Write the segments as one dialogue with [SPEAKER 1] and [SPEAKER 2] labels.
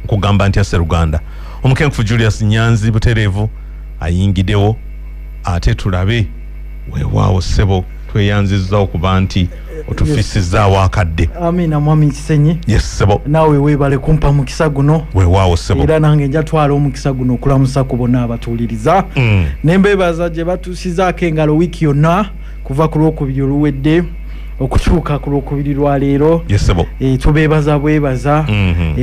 [SPEAKER 1] nkugamba nti Sseruganda omukenkufu Julius Nyanzi butereevu ayingidewo ate tulabe weewaawo ssebo tweyanzizza okuba nti otufisizaawo akadde.
[SPEAKER 2] Amina mwami Kisenyi.
[SPEAKER 1] Yes ssebo.
[SPEAKER 2] Naawe weebale kumpa mukisa guno.
[SPEAKER 1] Weewaawo ssebo.
[SPEAKER 2] Era nange njatwala omukisa guno okulamusa ku bonna abatuuliriza. Nembeebaza gye batuusizaako engalo wiiki yonna kuva ku Lwokubiri oluwedde okutuuka ku Lwokubiri lwa leero.
[SPEAKER 1] Yes ssebo.
[SPEAKER 2] Tubeebaza bwebaza.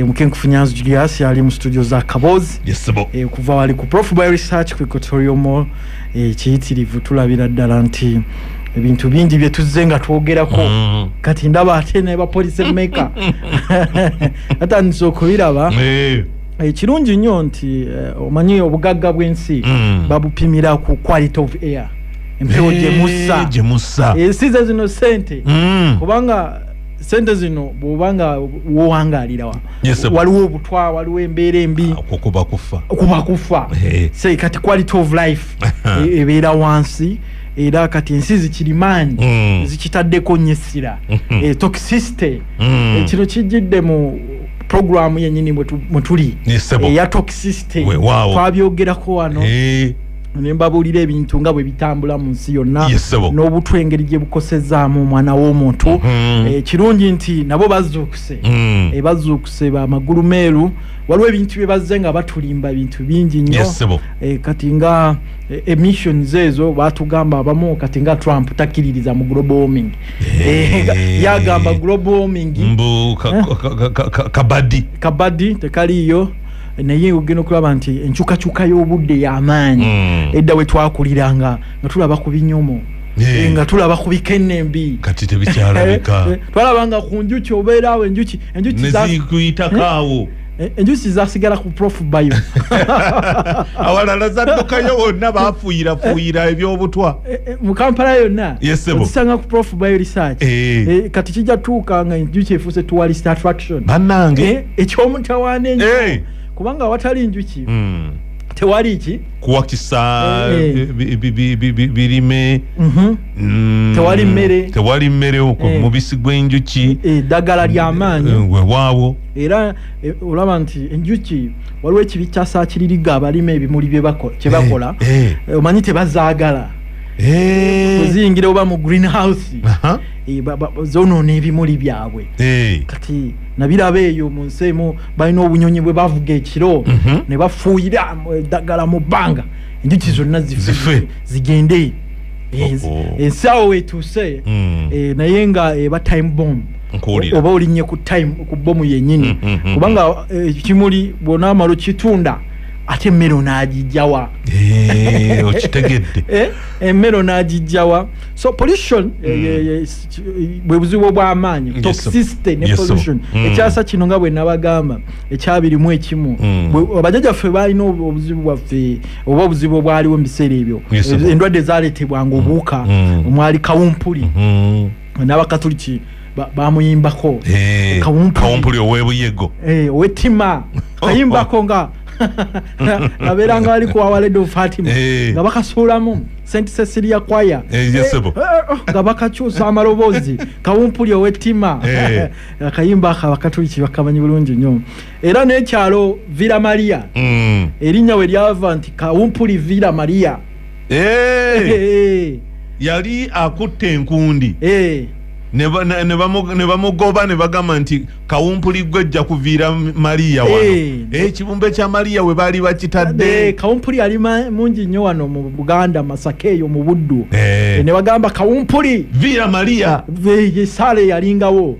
[SPEAKER 2] Mukenkufu Nyanzi Julius ali mu studio za Kabozi.
[SPEAKER 1] Yes ssebo.
[SPEAKER 2] Kuva wali ku Prof Bio Research ku Equatorial Mall kiyitirivu tulabira ddala nti ebintu bingi bye tuzze nga twogerako kati ndaba ate ne ba police maker atandise okubiraba. Kirungi nnyo nti omanyi obugagga bw'ensi babupimira ku quality of air, empewo gye mussa size zino sente kubanga sente zino bw'obanga wowangalirawa waliwo obutwa waliwo embeera embi
[SPEAKER 1] kuba kufa
[SPEAKER 2] say kati quality of life ebeera wansi era kati ensi zikirimaanyi zikitaddeko nnyessira toxicity kino kijjidde mu programu yennyini mwe tuli eya toxicity twabyogerako wano nembabuulira ebintu nga bwe bitambula mu nsi yonna n'obutwa engeri gye bukosezaamu omwana w'omuntu. Kirungi nti nabo bazuukuse bamagulu meeru waliwo ebintu bye bazze nga batulimba bintu bingi nnyo kati nga emissions ezo batugamba abamu kati nga Trump takkiririza mu global warming yagamba global warming kabadi tekaliyo naye ogenda okulaba nti enkyukakyuka y'obudde y'amaanyi edda we twakuliranga nga tulaba ku binyomo nga tulaba ku bikennembi
[SPEAKER 1] kati tebikyalabika
[SPEAKER 2] twalabanga ku njuki obeeraawo enjuki
[SPEAKER 1] nezikuyitako
[SPEAKER 2] enjuki zasigala ku Prof Bio
[SPEAKER 1] awalala zaddukayo wonna bafuuyira ebyobutwa
[SPEAKER 2] mu Kampala yonna ozisanga ku Prof Bio Research kati kijja tuuka nga enjuki efuuse tourist attraction
[SPEAKER 1] bannange
[SPEAKER 2] ekyomutawaana ennyo kubanga watali njuki tewali ki
[SPEAKER 1] kuwakisa birime tewali mmere mubisi gw'enjuki
[SPEAKER 2] eddagala ly'amaanyi
[SPEAKER 1] weewaawo
[SPEAKER 2] era olaba nti enjuki waliwo ekibi kyasaakiririga abalima ebimuli kye bakola omanyi tebazaagala oziyingira oba mu greenhouse zonoona ebimuli byabwe kati nabiraba eyo mu nsi emu balina obunyonyi bwe bavuga ekiro ne bafuuyira eddagala mu bbanga enjuki zonna zigende ensi awo wetuuse naye nga eba time bomb oba olinnye ku bomu yennyini kubanga ekimuli bw'onaamala okitunda ate emmere onaagijjawa
[SPEAKER 1] okitegedde
[SPEAKER 2] emmere onaagijjawa so pollution bwe buzibu obw'amaanyi toxicity ne pollution ekyasa kino nga bwe nabagamba ekyabirimu ekimu bajjajjaffe balina obuzibu bwaffe oba obuzibu obwaliwo mu biseera ebyo endwadde zaaleetebwanga obuwuka omwali kawumpuli n'abakatuliki bamuyimbako
[SPEAKER 1] kawumpuli ow'ebuyego
[SPEAKER 2] ow'ettima kayimbako nga abeera nga bali ku Our Lady of Fatima nga bakasuulamu St. Cecilia Choir nga bakakyusa amaloboozi kawumpuli ow'ettima akayimba ako abakatuliki bakamanyi bulungi nnyo era n'ekyalo Villa Maria erinnya we lyava nti kawumpuli Villa Maria
[SPEAKER 1] yali akutte enkundi ne bamugoba ne bagamba nti kawumpuli gwejja kuviira Maria wano ekibumbe kya Maria we baali bakitadde
[SPEAKER 2] kawumpuli ali mungi nnyo wano mu Buganda Masaka eyo mu Buddu ne bagamba kawumpuli
[SPEAKER 1] viira Maria
[SPEAKER 2] saale yalingawo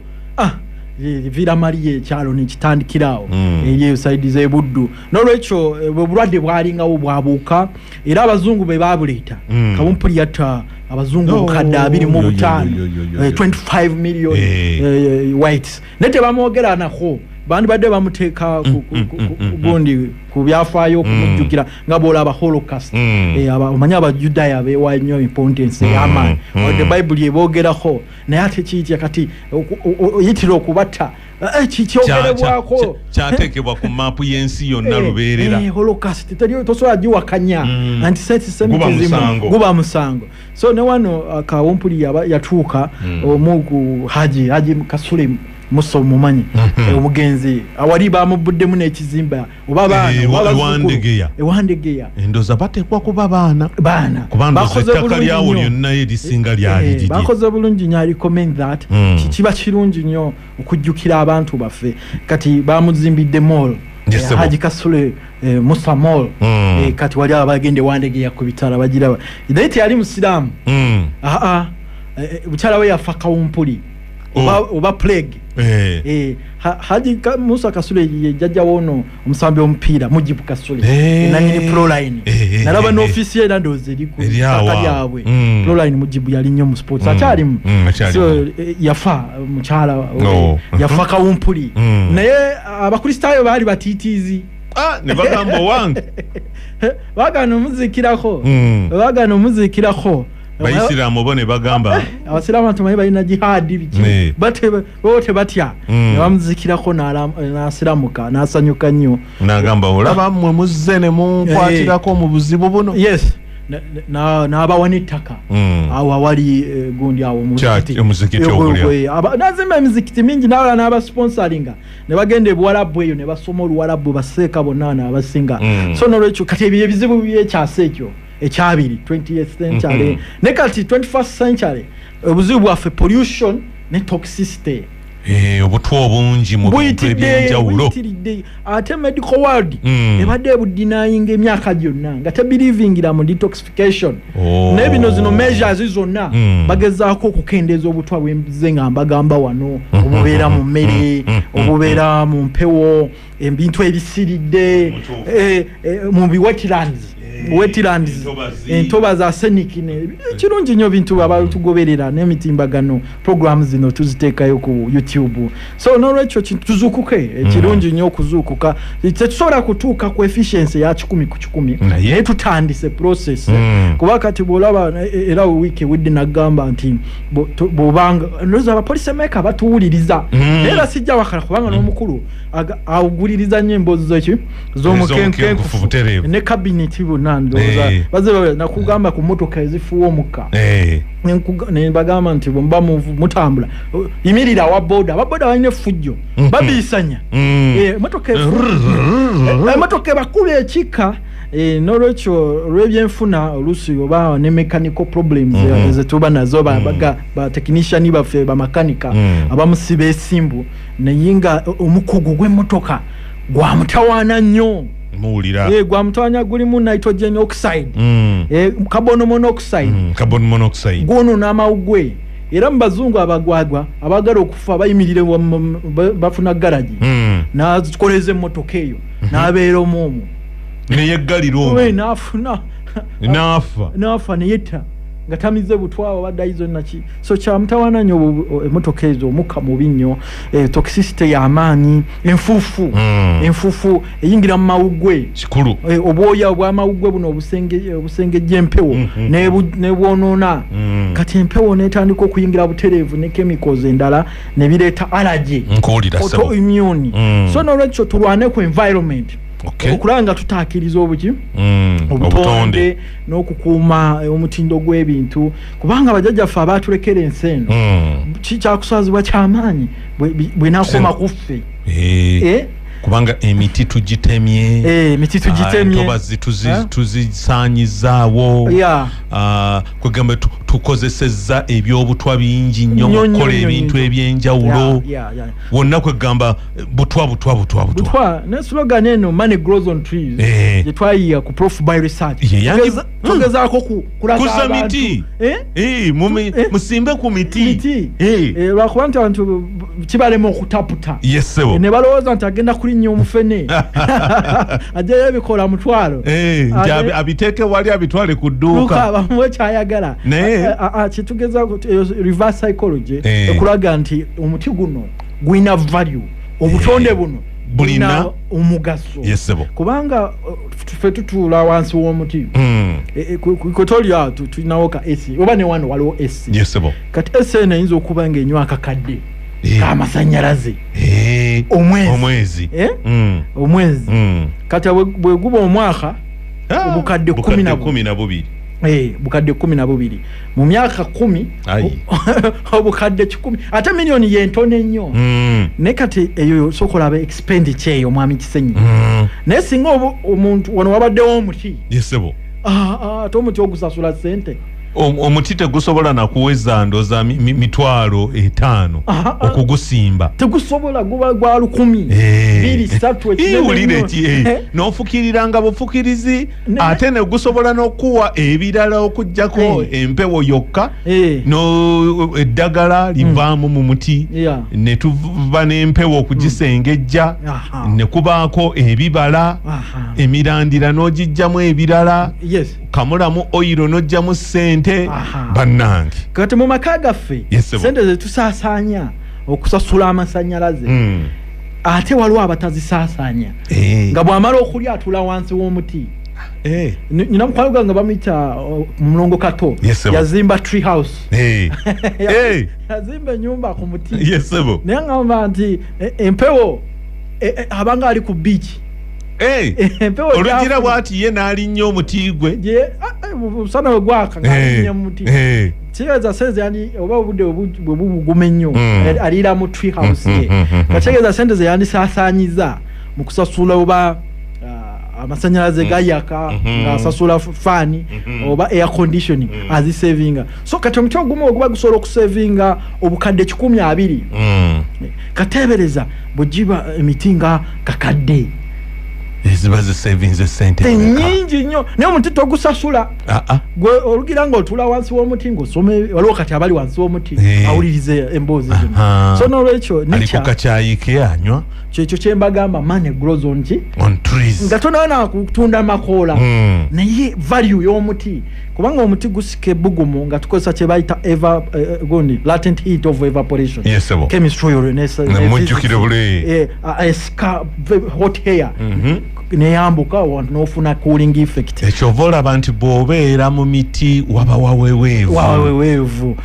[SPEAKER 2] Villa Maria ekyalo nekitandikirawo eyo saidi z'ebuddu n'olwekyo obulwadde bwalingawo bwabuuka era abazungu be babuleeta kawumpuli yatta abazungu obukadde 25 25 million whites ne tebamwogera nako bandi badde bamuteeka gundi ku byafaayo okumujjukira nga bw'olaba holocaust omanyi abajudaya beewa nnyo importance ey'amaanyi the Bible eboogerako naye ate kiitya kati oyitira okubatta kikyogerebwako
[SPEAKER 1] kyateekebwa ku maapu y'ensi yonna lubeerera
[SPEAKER 2] holocaust tosobola giwakanya antisemitism guba musango so ne wano kawumpuli yatuuka omu ku haji Kasule muso mumanyi omugenzi awali bamubuddemu n'ekizimba oba baana ewandegeya
[SPEAKER 1] endoza batekwa kuba baana kubanga ettaka lyawo lyonna erisinga lyali
[SPEAKER 2] bakoze bulungi nnyo. I recommend that kiba kirungi nnyo okujjukira abantu baffe. Kati bamuzimbidde mall Haji Kasule Musa Mall kati wali abagende wandegeya ku bitala bagiraba naye yali musiraamu bukyala we yafa kawumpuli oba plague Haji Musa Kasule jajja wono omusambi omupiira Mujibu Kasule nanyini Proline nalaba no officier nandoze liku akalyabwe Proline Mujibu yali nnyo mu sports akyalimu so yafa mukyala yafa kawumpuli naye abakristaayo bali batitizi
[SPEAKER 1] ne bagamba wange
[SPEAKER 2] bagano muzikirako
[SPEAKER 1] Bayisiramu bone bagamba
[SPEAKER 2] abasiramu tumaye balina jihadi biki bote batya ne bamuzikirako n'asiramuka n'asanyuka nnyo
[SPEAKER 1] n'agamba olaba mmwe muzze ne munkwatirako mu buzibu buno.
[SPEAKER 2] Yes n'abawa n'ettaka awo awali gundi awo
[SPEAKER 1] muzikiti ogulya
[SPEAKER 2] nazimba emizikiti mingi n'abala n'abasponsoringa ne bagenda ebuwalabu eyo ne basoma oluwalabu baseeka bonna n'abasinga so n'olwekyo kati ebyo ebizibu byekyasa ekyo ekyabiri 20th century ne kati 21st century obuzibu bwaffe pollution ne toxicity
[SPEAKER 1] obutwa obungi mu bintu ebyenjawulo
[SPEAKER 2] ate medical world ebadde ebudinayinga emyaka gyonna nga tebelievingira mu detoxification naye bino zino measures zonna bagezaako okukendeeza obutwa bw'embize nga mbagamba wano obubeera mu mmere obubeera mu mpewo ebintu ebisiridde mu wetlands entoba za arsenic kirungi nnyo bintu abatugoberera n'emitimbagano programs zino tuziteekayo ku YouTube so n'olwekyo tuzuukuke kirungi nnyo okuzuukuka tetusobola kutuuka ku efficiency ya 10 ku 10 naye tutandise process kuba kati bw'olaba era wiiki ewedde nagamba nti bw'obanga ndoza abapolisi meka batuwuliriza era sijja wakala kubanga n'omukulu awuguliriza nnyo emboozi z'omukenkenkufu ne cabinet bonna ndoza baze nakugamba ku motoka ezifuwa omukka ne bagamba nti bw'muba mutambula yimirira ababoda balina effujjo babisanya emotoka ebakuba ekika n'olwekyo olw'ebyenfuna oluusi oba ne mechanical problems zetuba nazo ba technician baffe bamakanika abamusiba esimbu nayinga omukugu gw'emmotoka gwamutawaana nnyo
[SPEAKER 1] muwulira
[SPEAKER 2] gwamutawanya gulimu nitrogen oxide carbon monoxide gwono n'amawugwe era mubazungu abagwagwa abagala okufa bayimirire bafuna garagi nakoleza emmotoka eyo n'abeera omwomu
[SPEAKER 1] neyeggalira
[SPEAKER 2] nafa neyetta nga tamize butwawo baddayizo naki so kyamutawaana nnyo emmotoka ezo omukka mubi nnyo toxicity y'amaanyi enfuufu eyingira mu mawuggwe
[SPEAKER 1] kikulu
[SPEAKER 2] obwoya obw'amawuggwe buno obusengejja empewo nebwonoona kati empewo netandika okuyingira butereevu ne chemicals endala ne bireeta allergy autoimmune so n'olwekyo tulwane ku environment okulanga tutaakiriza obutonde n'okukuuma omutindo gw'ebintu kubanga bajjajjaffe abaatulekera ensi eno kikyakusazibwa kyamaanyi bwenakoma kuffe
[SPEAKER 1] kubanga emiti tugitemye entobazi tuzisaanyizaawo kwegamba tukozesezza ebyobutwa bingi nnyo okukola ebintu ebyenjawulo wonna kwegamba butwa
[SPEAKER 2] ne slogan eno money grows on trees gyetwayiya ku Prof by research tugezaako kulaga
[SPEAKER 1] miti musimbe ku miti
[SPEAKER 2] lwakuba nti abantu kibalema okutaputa ne balowooza nti agenda kulinnya omufene ajjayo ebikola mutwalo
[SPEAKER 1] abiteeke wali abitwale ku dduuka
[SPEAKER 2] bamuwe kyayagala kitugezaako reverse psychology okulaga nti omuti guno gulina value obutonde buno bulina omugaso kubanga ffe tutuula wansi w'omuti kwetolya tulinawo ka esi oba ne wano waliwo esi kati esi eno eyinza okuba ng'enywa akakadde k'amasanyalaze omwezi kati bwe guba omwaka obukadde 12 bukadde 12 mu myaka 10 obukadde 10 ate milioni yentono ennyo ne kati eyo sokola abe expenditure eyo mwami Kisenyi ne singa omuntu wano wabaddewo omuti
[SPEAKER 1] yesebo
[SPEAKER 2] ate omuti ogusasula sente
[SPEAKER 1] omuti tegusobola nakuweza ndoza mitwalo 5 okugusimba
[SPEAKER 2] tegusobola guba gwa 10
[SPEAKER 1] ulire n'ofukiriranga bufukirizi ate ne gusobola n'okuwa ebirala okujjako empewo yokka no eddagala livaamu mu muti ne tuva n'empewo okugisengejja ne kubaako ebibala emirandira n'ogijjamu ebirala kamulamu oyiro n'ojjamu sente bannange
[SPEAKER 2] kati mu maka gaffe sente zetusaasanya okusasula amasanyalaze ate waliwo abatazisaasanya nga bw'amala okulya atula wansi w'omuti nina mukwano gwange bamuyita Mulongo Kato yazimba tree house yazimba ennyumba ku muti naye ngamba nti empewo abanga ali ku beach
[SPEAKER 1] olugira bwati ye n'alinnya omuti gwe
[SPEAKER 2] busana we gwaka ng'alinnya mu muti kitegeeza sente yani oba obudde bwe buguma ennyo aliira mu tree house ye nga kitegeeza sente ze yandisaasaanyiza mu kusasula oba amasanyalaze gayaka ng'asasula faani oba air conditioning azisavinga so kati omuti ogumu oguba gusobola okusavinga obukadde 12 kateebereza bwegiba emiti nga kakadde
[SPEAKER 1] eziba zisavinze sente
[SPEAKER 2] nyingi nnyo naye omuti togusasula gwe olugira ng'otula wansi w'omuti ng'osome waliwo kati abali wansi w'omuti awulirize emboozi zino so n'olwekyo
[SPEAKER 1] aliko kakyayike anywa
[SPEAKER 2] kyekyo kyembagamba money grows on
[SPEAKER 1] trees
[SPEAKER 2] nga tonaona kutunda makoola naye value y'omuti kubanga omuti gusika ebbugumu nga tukozesa kye bayita latent heat of evaporation chemistry
[SPEAKER 1] mujjukire bule
[SPEAKER 2] hot air neyambuka wantu n'ofuna cooling effect
[SPEAKER 1] ekyova olaba nti bw'obeera mu miti waba waweweevu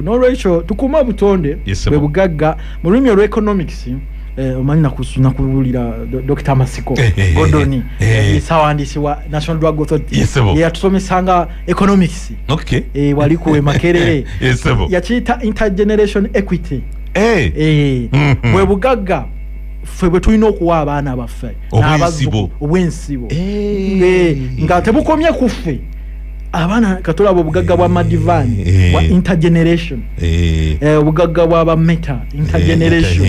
[SPEAKER 2] n'olwekyo tukuuma obutonde bwe bugagga mu lulimi olw'economics omanyi nakuwulira Dr. Masiko Godoni sawandiisi wa National Drug Authority yatusomesanga economics wali kuwe Makerere yakiyita intergeneration equity bwe bugagga ffe bwe tulina okuwa abaana baffe obwensibo nga tebukomye ku ffe abaana katolaba obugagga bwa Madivani bwa intergeneration obugagga bwa ba Meta intergeneration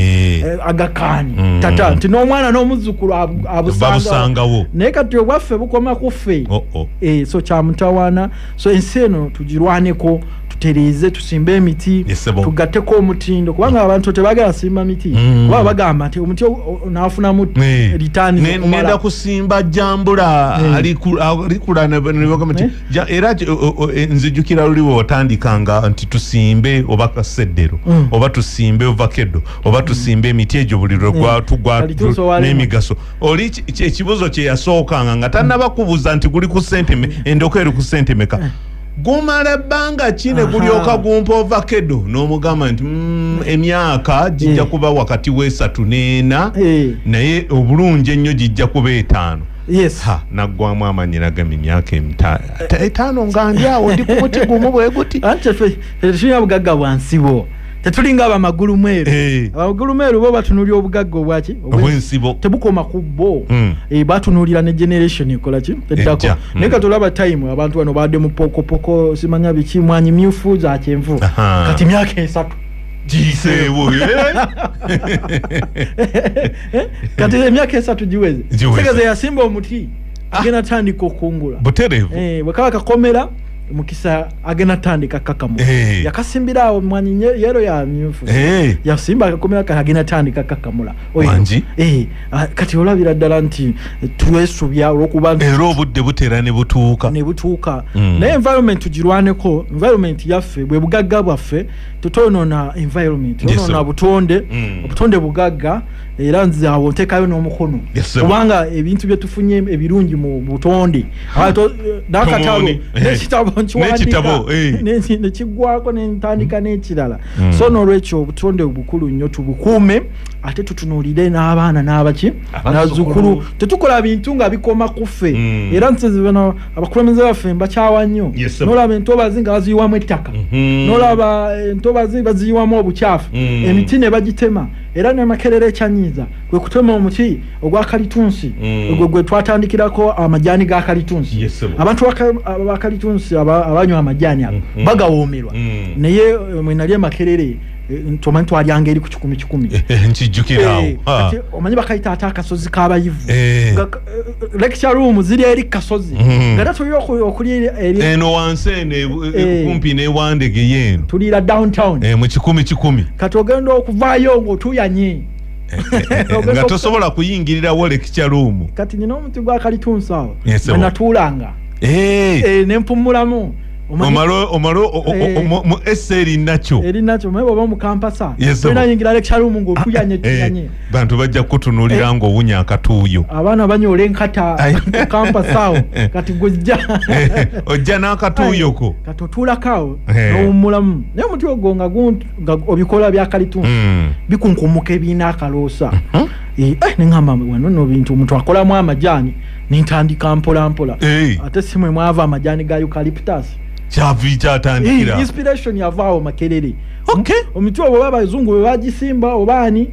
[SPEAKER 2] agakani tata nti n'omwana n'omuzzukulu abusangawo naye kati obwaffe bukoma ku ffe so kyamutawaana so ensi eno tugirwaneko tuterize tusimbe emiti tugatteko omutindo kubanga abantu tebagala simba miti kuba bagamba nti omuti naafunamu ritani
[SPEAKER 1] ngenda kusimba jambula alikula ne bagamba nti era nzijukira luliwo otandikanga nti tusimbe oba kaseddero oba tusimbe vakedo oba tusimbe emiti egyo buliro gwatugwa n'emigaso oli ekibuzo kye yasookanga nga tannaba kubuza nti guli ku sentime endoko eri ku sentimeka gumala ebbanga kine gulyoka gumpa vakedo n'omugamba nti emyaka gijja kuba wakati w'esatu n'4 naye obulungi ennyo gijja kuba 5 naggwamu amanyi nagamba emyaka 5 nga ndi awo ndi ku muti gumu bwe guti
[SPEAKER 2] anti ffe tulina bugagga bwansibo tetulinga abamagulu mweru abamagulu mweru bo batunulira obugagga obwaki
[SPEAKER 1] obwensibo
[SPEAKER 2] tebukoma ku bo batunulira ne generation ekola ki teddako naye katolaba time abantu bano badde mu pokopoko simanya biki mwanyi myufu za kyenvu kati myaka 3
[SPEAKER 1] jiseebo
[SPEAKER 2] kati emyaka 3 giweze tegeze yasimba omuti agenda tandika okungula
[SPEAKER 1] buterevu
[SPEAKER 2] bwe kaba kakomera mukisa agena tandika kakamu yakasimbira awo mwanyi yero ya myufu yasimba akakomera agena tandika kakamula
[SPEAKER 1] wanji
[SPEAKER 2] kati olabira ddala nti twesubya olwokuba
[SPEAKER 1] era obudde butera ne butuuka naye environment tugirwaneko environment yaffe bwe bugagga bwaffe tutonoona environment tutonoona obutonde bugagga era nze awo ntekayo n'omukono kubanga ebintu bye tufunye ebirungi mu butonde nakatalo n'ekitabo
[SPEAKER 2] nchiwandika nechigwako nentandika nechirala so nolwecho obutonde obukulu nnyo tubukuume ate tutunulire n'abaana n'abaki nazukulu tetukola bintu nga bikoma kufe era nsize bano abakulembeze baffe mbakyawa nnyo nolaba entobazi nga baziyiwamu ettaka nolaba entobazi baziyiwamu obukyafu emiti ne bagitema era n'amakerere ekyanyiza kwe kutema omuti ogwa kalitunsi gwe twatandikirako amajani ga kalitunsi abantu ba kalitunsi abanywa amajani ago bagawoomerwa naye mwe nali amakerere ntomanyi twalyanga eri ku 10
[SPEAKER 1] nkijjukirawo
[SPEAKER 2] kati omanyi bakayita ate akasozi k'abayivu lecture room ziri eri kasozi nga tuli okuli
[SPEAKER 1] eno wansi eno kumpi n'ewandege yeno
[SPEAKER 2] tuliira downtown
[SPEAKER 1] mu 10
[SPEAKER 2] kati ogenda okuvaayo ng'otuyanye
[SPEAKER 1] nga tosobola kuyingirirawo lecture room
[SPEAKER 2] kati nina omuti gwa kalitunsi awo nga natuulanga nempumulamu
[SPEAKER 1] omalo mu esseri nacho
[SPEAKER 2] mwe baba mu kampasa tena yingira lecture room ngo tuyanye
[SPEAKER 1] bantu bajja kutunulira ngo wunya akatuuyo
[SPEAKER 2] abaana banyole nkata kampasa kati gojja
[SPEAKER 1] ojja n'akatuuyo ko
[SPEAKER 2] katotula kawo no mulamu ne muti ogonga obikola bya kalitunsi bikunkumuke bina akaloosa nengamba wano no bintu omuntu akolamu amajani nintandika mpola ate simwe mwava amajani ga eucalyptus
[SPEAKER 1] chavi chatandikira
[SPEAKER 2] inspiration yavao makerere omuti obo babazungu bagisimba obani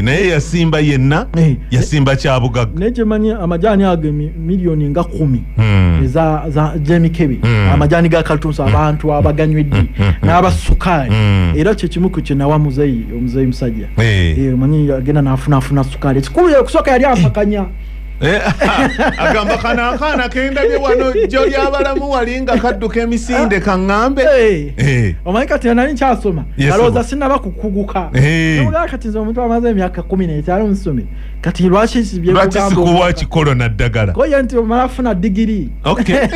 [SPEAKER 1] naye yasimba yenna yasimba kyabugagga
[SPEAKER 2] neje manya amajani age milioni nga 10 za jemikebe amajani ga kalitunsi abantu abaganyweddi n'abasukali era kye kimu ku kinawa muzeyi omuzeyi musajja manyi agenda nafuna sukali ekikulu okusoka yali amakanya
[SPEAKER 1] agamba kana kenda bye wano jjo lyabalamu walinga kadduka emisinde kaŋŋambe
[SPEAKER 2] omanyi kati nali nkyasoma alowooza sinaba kukuguka nomugaa kati nze omuntu amaze emyaka 15 musome kati lwaki
[SPEAKER 1] sikuwa kikolo naddagala
[SPEAKER 2] koye nti omala funa digiri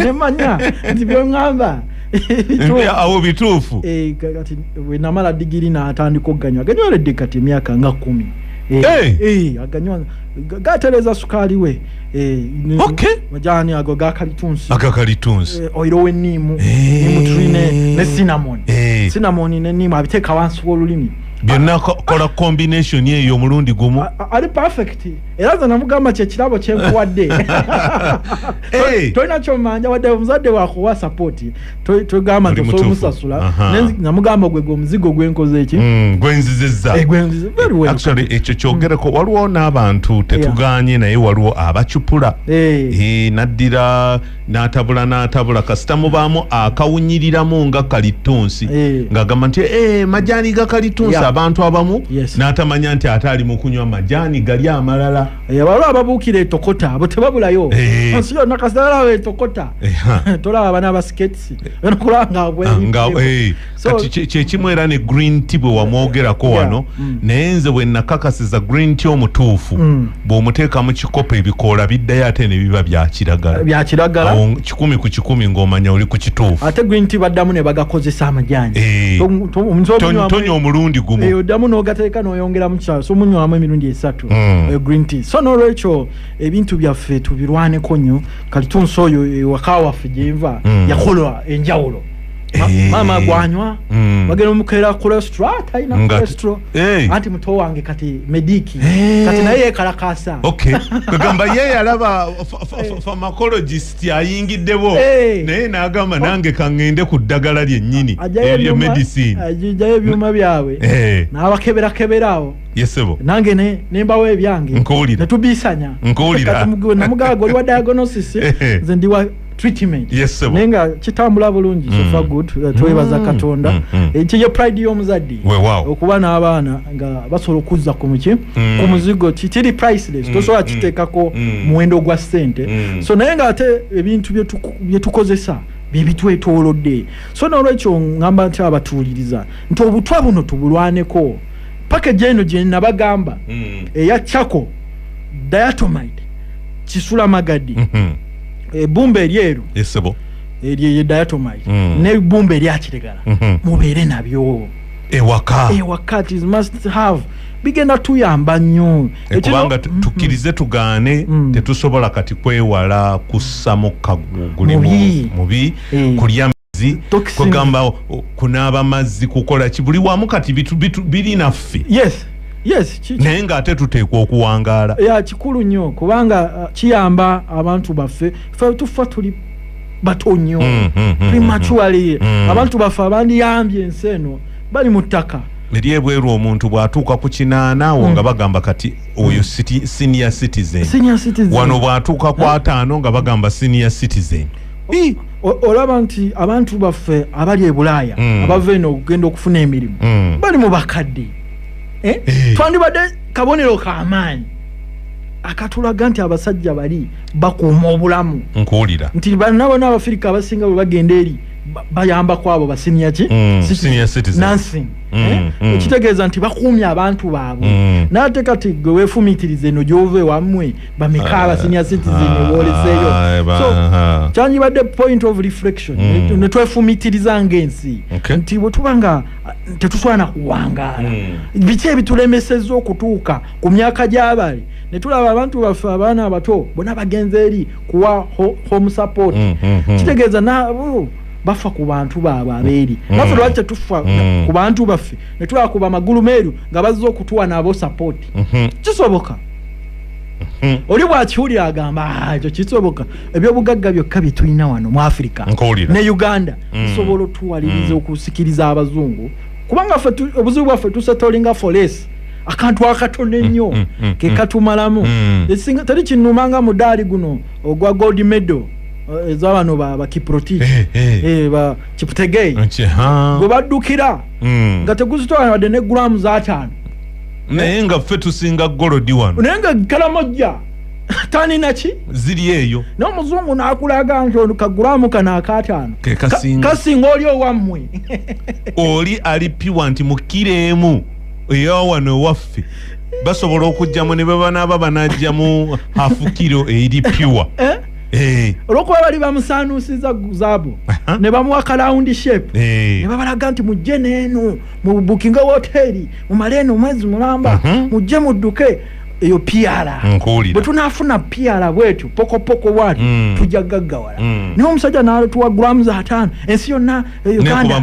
[SPEAKER 2] nemanya nti byoŋŋamba
[SPEAKER 1] awo bituufu
[SPEAKER 2] kati wenamala digiri n'atandika okuganywa aganywaledde kati emyaka nga 10 aganywa gatereza sukali we majani ago ga kalitunsi oiro w'ennimu nimutrine ne cinnamon n'ennimu abiteeka wansi w'olulimi
[SPEAKER 1] byonna kola combination eyo omulundi gumu
[SPEAKER 2] ali perfect era ze namugamba kyekirabo kyenkuwadde tolina kyomanja wadde omuzadde wakuwa support togamba nti osomusasula namugamba gwe omuzigo gwenkoze eki
[SPEAKER 1] gwenzizezza actually ekyo kyogereko waliwo n'abantu tetuganye naye waliwo abacupula naddira n'atabula kasita mubaamu akawunyiriramu nga kalitunsi ng'agamba nti majani ga kalitunsi abantu abamu n'atamanya nti ate ali mu kunywa majani gali amalala
[SPEAKER 2] waliwo ababuukira etokota abo tebabulayo nsi yonna kasitalawo etokota tolaba abana abasiketisi enokulanga
[SPEAKER 1] kati kyekimu era ne green tea bwe wamwogerako wano naye nze bwe nakakasiza green tea omutuufu bw'omuteeka mu kikopo ebikoola biddayo ate ne biba bya kiragala 100 ku 100 ng'omanya oli ku kituufu
[SPEAKER 2] ate green tea baddamu ne bagakozesa amajani
[SPEAKER 1] tonya omulundi gumu
[SPEAKER 2] oddamu n'ogateeka n'oyongera mu kyalo so munywamu emirundi 3 green tea so n'olwekyo ebintu byaffe tubirwaneko nnyo kalitunsi oyo waka waffe gyenva yakola enjawulo mama gwanywa bagenda omukeera cholesterol talina cholesterol anti muto wange kati mediki kati naye yekalakasa
[SPEAKER 1] kagamba ye yalaba pharmacologist ayingiddewo naye n'agamba nange kaŋŋende ku ddagala lyennyini ebyo medicine
[SPEAKER 2] ajijayo ebyuma byabwe n'abakeberakeberawo
[SPEAKER 1] yesebo
[SPEAKER 2] nange nembawo ebyange netubisanya namugaga oli wa diagnosis nze ndi wa treatment nenga kitambula bulungi so far good twebaza katonda ekyo pride y'omuzadde okuba n'abaana nga basobola okuzza ku muzigo kiri priceless tosobola kiteekako muwendo gwa ssente so naye nga ate ebintu byetukozesa byebitwetoolodde so n'olwekyo ngamba nti abatuuliriza nti obutwa buno tubulwaneko package eno gye nabagamba eya chako diatomite kisula magadi ebumba eryeru
[SPEAKER 1] esebo
[SPEAKER 2] erye diatomite ne bumba erya kiragala mubeere nabyo ewaka it must have bigenda tuyamba nnyo
[SPEAKER 1] kubanga tukkirize tugaane tetusobola kati kwewala kussa mu kaguguli mubi kulya kugamba kunaaba mazzi kukola kibuli wamu kati bitu biri naffe.
[SPEAKER 2] Yes,
[SPEAKER 1] naye ng'ate tuteekwa okuwangaala.
[SPEAKER 2] Kikulu nnyo kubanga kiyamba abantu baffe ffe tufa tuli bato nnyo prematurely. Abantu baffe abandiyambye ensi eno bali mu ttaka.
[SPEAKER 1] Eri ebweru omuntu bw'atuuka ku 8 nga bagamba kati oyo senior citizen. Wano bw'atuuka ku 5 nga bagamba senior citizen.
[SPEAKER 2] Olaba nti abantu baffe abali e Bulaaya abava eno okugenda okufuna emirimu bali mu bakadde. Twandibadde kabonero k'amaanyi akatulaga nti abasajja bali bakuuma obulamu.
[SPEAKER 1] Nkuwulira
[SPEAKER 2] nti bannabo n'Abafirika abasinga bwe bagenda eri bayamba kwabo basenior
[SPEAKER 1] citizen
[SPEAKER 2] nursing. Ekitegeeza nti bakuumye abantu baabwe. N'ate kati gwe weefumiitiriza eno gy'ova ewammwe bameka abasenior citizen booleseeyo. So kyandibadde point of reflection ne twefumiitiriza ng'ensi nti bwe tuba nga tetusobola kuwangaala biki ebitulemesezza okutuuka ku myaka gy'abali ne tulaba abantu baffe abaana abato bonna bagenze eri kuwa home support. Kitegeeza nabo bafa ku bantu baabwe abeeri. Naffe lwaki tetufa ku bantu baffe ne tulaba ku bamagulu meeru nga bazze okutuwa nabo support. Kisoboka. Oli bw'akiwulira agamba ekyo kisoboka. Ebyobugagga byokka bye tulina wano mu Africa ne Uganda tusobola otuwaliriza okusikiriza abazungu kubanga ffe obuzibu bwaffe tusetolinga for less. Akantu akatono ennyo ke katumalamu. Teri kinnumanga mudaali guno ogwa gold medal ez'abano ba Kiproti ba Kiputegei gwe baddukira nga teguzitola wadde ne grams 5
[SPEAKER 1] naye nga ffe tusinga golodi wano
[SPEAKER 2] naye nga Karamoja tani naki
[SPEAKER 1] ziri eyo
[SPEAKER 2] n'omuzungu n'akulaga nti kagulamu kana ak'ataano kasinga oli owammwe
[SPEAKER 1] oli ali piwa nti mu kilo emu eyawano waffe basobola okujjamu ne banaaba banajjamu hafu kilo eri piwa. Olwokuba bali bamusaanuusiza zaabu ne bamuwa kalawundi shape ne babalaga nti mujje n'eno mu booking hoteri mumale eno mwezi mulamba mujje mudduke eyo piara. Bwe tunaafuna piara bwetu pokopoko bwatu tujja gaggawala. Naye omusajja n'atuwa grams 5 ensi yonna Uganda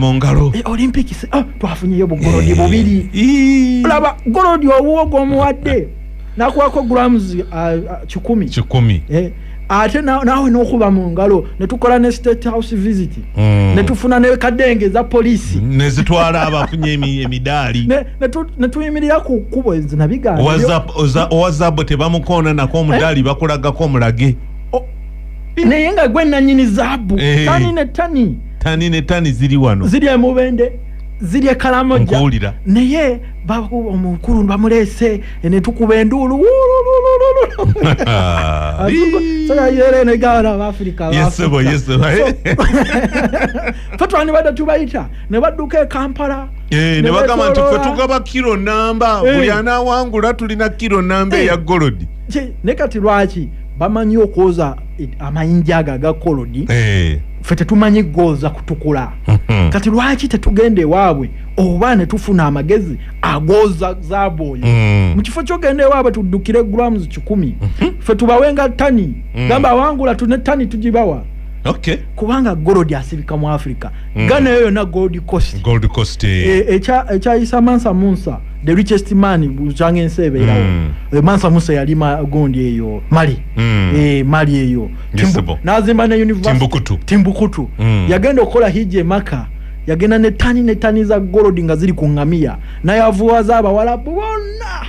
[SPEAKER 1] Olympics twafunyeyo bugolodi bubiri. Laba golodi obuwo gw'omuwadde n'akuwako grams 10. Ate nawe n'okuba mu ngalo ne tukola ne state house visit ne tufuna ne kadenge za polisi ne zitwala abafunye emidaali
[SPEAKER 2] ne tuyimirira ku kkubo zinabigana
[SPEAKER 1] WhatsApp tebamukoona nako omudaali bakulagako omulage
[SPEAKER 2] naye nga gwe nannyini zaabu tani ne tani ziri wano ziri emubende ziri e Karamoja naye omukulu bamuleese ne tukuba enduulu twandibadde tubayita ne badduka e Kampala
[SPEAKER 1] ne bagamba nti ffe tugaba kilo namba buli anaawangula tulina kilo namba eya golodi.
[SPEAKER 2] Ne kati lwaki bamanyi okwoza amayinja ago aga kolodi ffe tetumanyi gooza kutukula. Kati lwaki tetugenda ewaabwe oba ne tufuna amagezi agooza zaabu oyo mu kifo kyogenda ewaabwe tuddukire grams 10 ffe tubawenga tani gamba awangula tune tani tugibawa. Kubanga golodi asibika mu Africa. Ghana eyo yonna Gold Coast ekyayisa Mansa Musa the richest man buchanga ensi ebeerawo. Mansa Musa yalima gondi eyo Mali eyo n'azimba ne university Timbuktu. Yagenda okukola hijja e Maka yagenda ne tani za golodi nga ziri ku ngamia naye avuwaza abawalabu bonna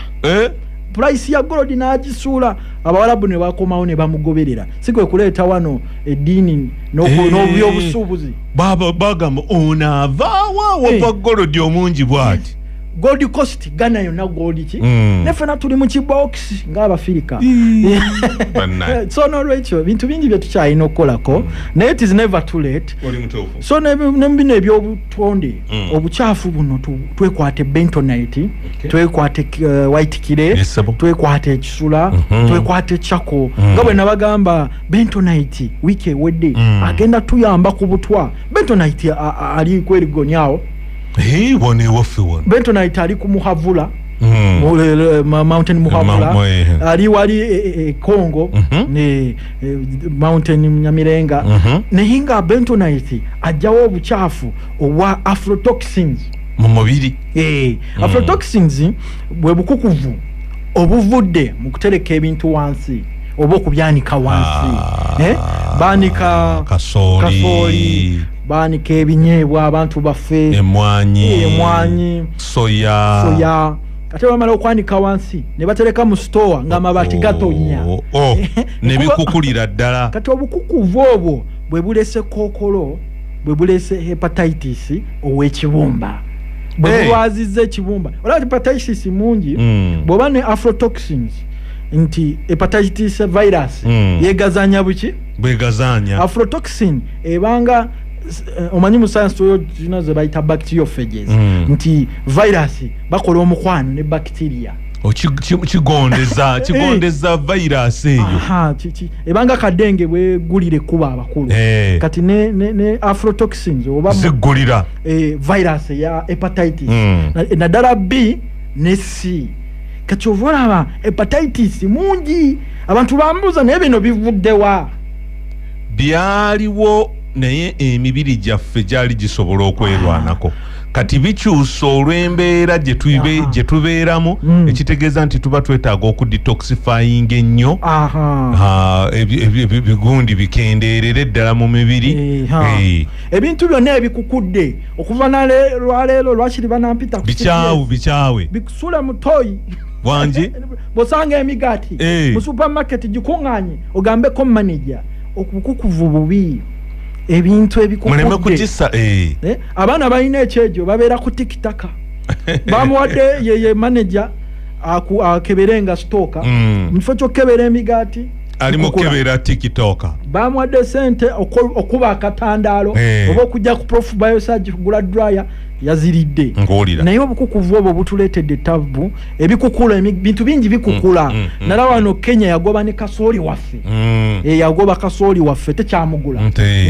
[SPEAKER 2] price ya golodi n'agisuula abawalabu ne bakomawo ne bamugoberera. Sikwe kuleeta wano eddiini n'obyobusuubuzi
[SPEAKER 1] bagamba onaavaawa wava golodi omungi bw'ati.
[SPEAKER 2] Gold Coast Ghana yonna gold ki nefena tuli mu kibox ng'Abafirika. So n'olwekyo bintu bingi bye tukyalina okukolako naye it is never too late. So nebino ebyobutonde obukyafu buno twekwate bentonite twekwate white kile twekwate ekisula twekwate chako nga bwe nabagamba bentonite wiki ewedde agenda tuyamba ku butwa. Bentonite ali kwerigonyawo
[SPEAKER 1] wone waffe wano
[SPEAKER 2] bentonite ali kumuhavula Mountain Muhabura ali wali Congo ne Mountain Nyamirenga nehinga bentonite ajjawo obuchafu owa aflatoxins
[SPEAKER 1] mu mubiri.
[SPEAKER 2] Aflatoxins bwe bukukuvu obuvudde mu kutereka ebintu wansi oba okubyanika wansi. Banika kasoli banika ebinyeebwa abantu baffe emwanyi soya ate bamala okwanika wansi ne batereka mu store ng'amabaati gatonya
[SPEAKER 1] ne bikukulira ddala.
[SPEAKER 2] Kati obukukuvu obwo bwe bulese kookolo bwe bulese hepatitis ow'ekibumba bwe bulwazizza ekibumba. Olaba hepatitis mungi bw'oba ne aflatoxins nti hepatitis virus yegazanya buki
[SPEAKER 1] bwegazanya.
[SPEAKER 2] Aflatoxin ebanga omanyi mu science zino ze bayita bacteriophages nti virus bakola omukwano ne bacteria
[SPEAKER 1] kigondeza virus eyo.
[SPEAKER 2] Ebanga kadenge bwe gulire kuba abakulu kati ne aflatoxins oba
[SPEAKER 1] zigulira
[SPEAKER 2] virus ya hepatitis naddala B ne C. Kati ovolaba hepatitis mungi abantu bambuza naye bino bivuddewa
[SPEAKER 1] byaliwo naye emibiri gyaffe gyali gisobola okwerwanako. Kati bikyusa olw'embeera gye tubeeramu ekitegeeza nti tuba twetaaga okudetoxifying ennyo ebigundi bikendeerere ddala mu mibiri.
[SPEAKER 2] Ebintu byonna ebikukudde okuva lwaleero lwakiri banampita
[SPEAKER 1] bikyawe
[SPEAKER 2] bikusula mu toyi
[SPEAKER 1] wangi
[SPEAKER 2] bosanga emigaati mu supermarket gikuŋŋaanye ogambeko manager okukukuvu bubi ebintu ebikukudde
[SPEAKER 1] muleme kugisa
[SPEAKER 2] abaana balina ekyejo babeera ku tikitaka bamuwadde ye manager akeberenga stooka mu kifo ky'okukebera emigaati
[SPEAKER 1] ali mu kukebera tikitoka
[SPEAKER 2] bamuwadde sente okuba akatandaalo oba okujja ku prof biosage kugula dryer yaziridde naye obukukuvu obwo butuleetedde tabu ebikukula ebintu bingi bikukula nala wano Kenya yagoba ne kasooli waffe yagoba kasooli waffe tekyamugula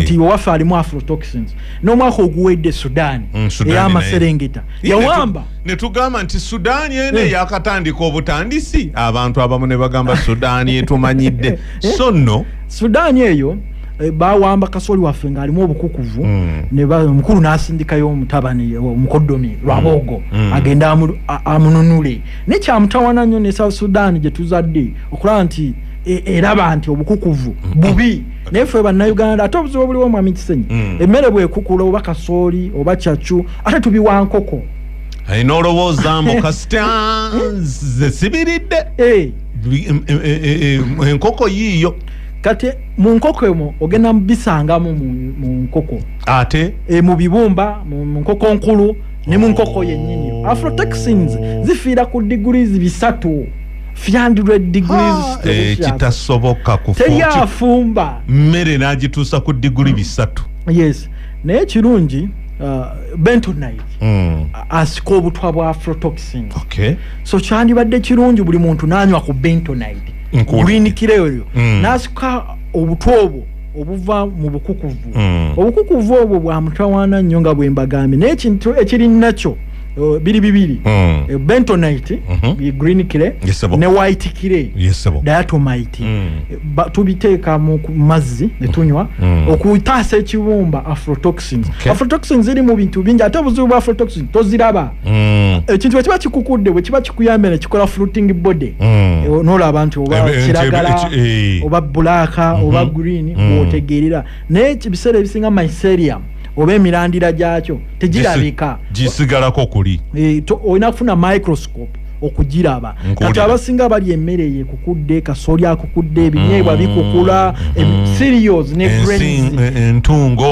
[SPEAKER 2] nti waffe alimu aflatoxins n'omwaka oguwedde Sudan ey'amaserengeta yawamba
[SPEAKER 1] ne tugamba nti Sudan ene yakatandika obutandisi abantu abamu ne bagamba Sudan yetumanyidde so nno
[SPEAKER 2] Sudan eyo bawamba kasooli waffe ng'alimu obukukuvu ne mukulu n'asindikayo omutabani omukoddomi lwabogo agenda amununule nekyamutawana nnyo ne South Sudan gye tuzadde okulaba nti eraba nti obukukuvu bubi naye ffe bannayuganda ate obuzibu buliwo mwami Kisenyi emmere bwekukula oba kasooli oba kyacu ate tubiwa nkoko
[SPEAKER 1] ayina olowooza mbu kasita ze sibiridde enkoko yiiyo.
[SPEAKER 2] Kati mu nkoko emo ogenda mubisangamu mu nkoko
[SPEAKER 1] ate
[SPEAKER 2] mu bibumba mu nkoko nkulu ne mu nkoko yennyini. Aflatoxins zifiira ku degrees 300 300 degrees
[SPEAKER 1] kitasoboka kufuuka
[SPEAKER 2] teryafumba
[SPEAKER 1] mmere n'agituusa ku diguri 300.
[SPEAKER 2] Yes naye kirungi bentonite asika obutwa bwa aflatoxin. So kyandibadde kirungi buli muntu n'anywa ku bentonite green kireyo nasika obutwa obwo obuva mu bukukuvu obukukuvu obwo bwa mutawaana nnyo nga bwe mbagambe n'ekintu ekiri nakyo biri bibiri bentonite green kire ne white kire diatomite tubiteeka mu mazzi ne tunywa okutaasa ekibumba aflatoxins. Aflatoxins ziri mu bintu bingi ate obuzibu bwa aflatoxins toziraba ekintu bwe kiba kikukudde bwe kiba kikuyambye ne kikola fruiting body n'olaba nti oba kiragala oba bulaka oba green bw'otegeerera naye ebiseera ebisinga mycelium oba emirandira gyakyo tegirabika
[SPEAKER 1] gisigalako kuli
[SPEAKER 2] olina kufuna microscope okugiraba kati abasinga bali emmere yekukudde kasooli akukudde ebinyeebwa bikukula cereals ne grains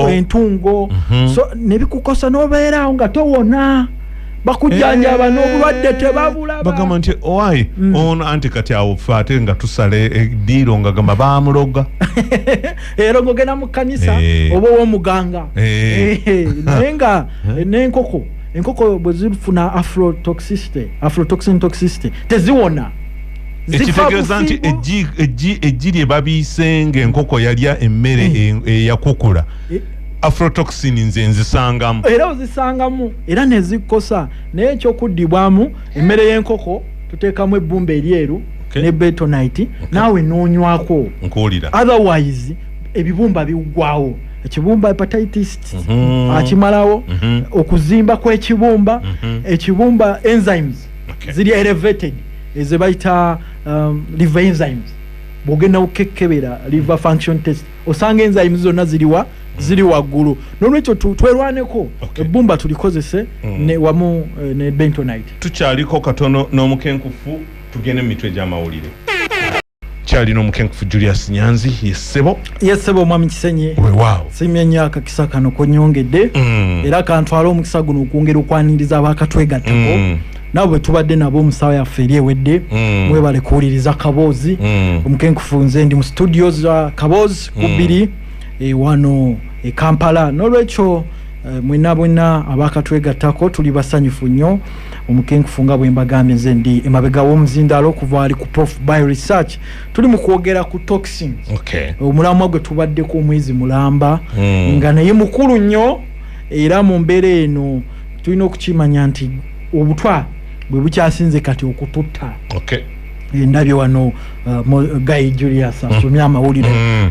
[SPEAKER 2] entungo so ne bikukosa n'obeerawo nga towona bakujjanjaba n'obulwadde tebabulaba
[SPEAKER 1] bagamba nti owaayi ono anti kati awo ffe ate nga tusala eddiiro nga gamba baamuloga
[SPEAKER 2] era ng'ogenda mu kkanisa oba ow'omuganga naye nga enkoko bwe zifuna aflatoxin toxicity teziwona
[SPEAKER 1] ekitegeeza nti eggi lye babiise ng'enkoko yalya emmere eyakukula aflatoxin nze nzisangamu
[SPEAKER 2] era ozisangamu era nezikosa naye ekyokuddibwamu emmere y'enkoko tuteekamu ebbumba eryeru ne betonite naawe noonywako
[SPEAKER 1] nkuwulira
[SPEAKER 2] otherwise ebibumba biggwawo ekibumba hepatitis akimalawo okuzimba kw'ekibumba ekibumba enzymes ziri elevated ezo bayita liver enzymes bw'ogenda kukekkebera liver function test osanga enzymes zonna ziri waggulu n'olwekyo twerwaneko ebbumba tulikozese ne wamu ne bentonite
[SPEAKER 1] tukyaliko katono n'omukenkufu tugende mu mitwe gy'amawulire kyalina omukenkufu Julius Nyanzi yessebo
[SPEAKER 2] omwami Kisenye
[SPEAKER 1] weewaawo
[SPEAKER 2] simye nnyo akakisa kano konyongedde era kantwala omukisa guno okwongera okwaniriza abakatwegattako nabo bwe tubadde nabo omusawo yaffe eri ewedde mwebale kuwuliriza Kaboozi omukenkufu nze ndi mu studios za Kaboozi kubiri wano e Kampala n'olwekyo mwenna abakatwegattako tuli basanyufu nnyo omukenkufu nga bwe mbagambye nze ndi emabega w'omuzindalo kuva ali ku Prof Bio Research tuli mu kwogera ku toxins omulamwa gwe tubaddeko omwezi mulamba nga naye mukulu nnyo era mu mbeera eno tulina okukimanya nti obutwa bwe bukyasinze kati okututta ndabye wano Guy Julius asomye amawulire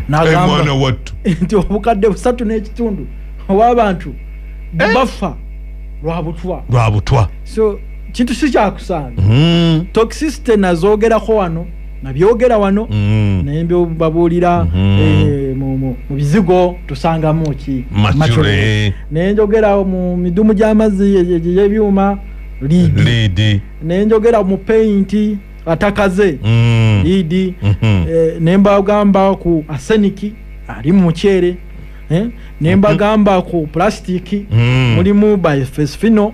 [SPEAKER 2] n'agamba nti obukadde 3 n'ekitundu w'abantu bafa lwa butwa so kintu si kyakusaana toxicity nazoogerako wano nabyogera wano naye mbabuulira mu bizigo tusangamu ki
[SPEAKER 1] machule
[SPEAKER 2] naye njogera mu midumu gy'amazzi y'ebyuma lead naye njogera mu paint atakaze lead naye mbagamba ku arsenic ali mu muceere nembagamba ku plastiki mulimu bisphenol